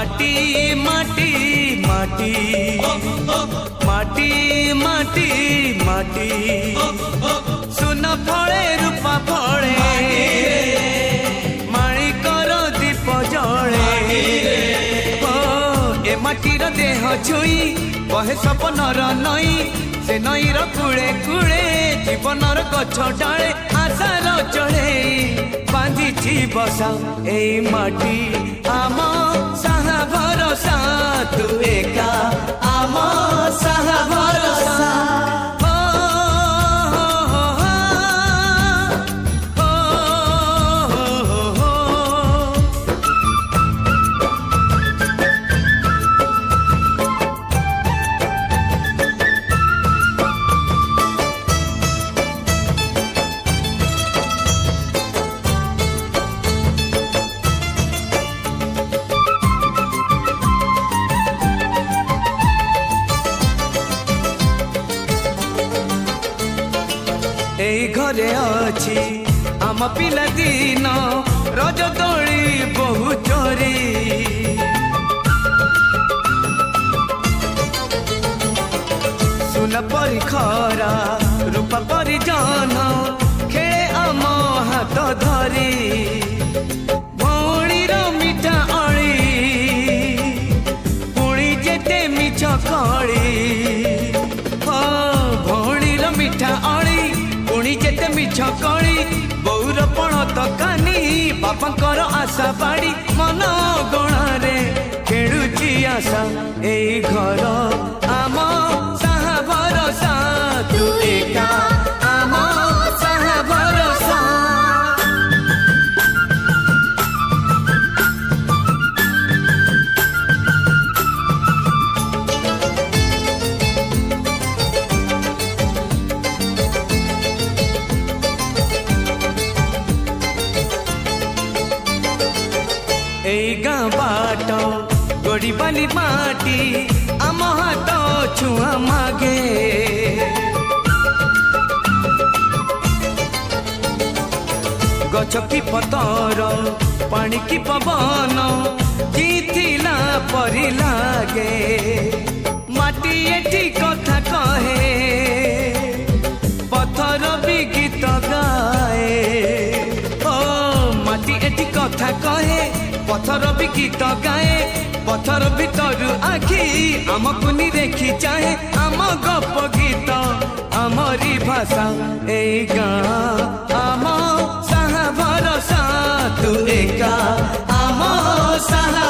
माटी माटी माटी माटी माटी माटी सुन फले रूपा फले माणिकर दीप जले ए माटीर देह छुई बहे सपनर नई से नईर कूले कूले जीवनर गछ डाले आशार चढ़े बांधी बसा ए माटी आम साहा भरोसा तू एका आम साहा भरोसा এই ঘরে অছি আম পিলা দিন রজ দোলি বহু চোরি সুন পরি খরা রূপা পরি জন খেলে আম হাত ধরি ভৌণীর মিঠা অলি পুଣି যেতে মিছ কলি ভৌণীর মিঠা অলি पुणी जेते मिछ कली बौर पण तकानी बापांकर आशा बाड़ी मन गणारे खेलुची आशा ए घर आम साहा भरोसा तू एका आम साहा भरोसा गाँ बाट गोड़ी बाली माटी आम हाथ छुआ मागे गछ की पतर पानी की पवन जीथिला परी लागे माटी एठी कथा कहे पत्थर भी गीत गाए ओ माटी एठी कथा कहे पत्थर भी गीत गाए पत्थर भीतर आखि आमको देखी चाहे आम गप गीत आमरी भाषा ए गाँ आम साहा भरोसा तू एका आम साहा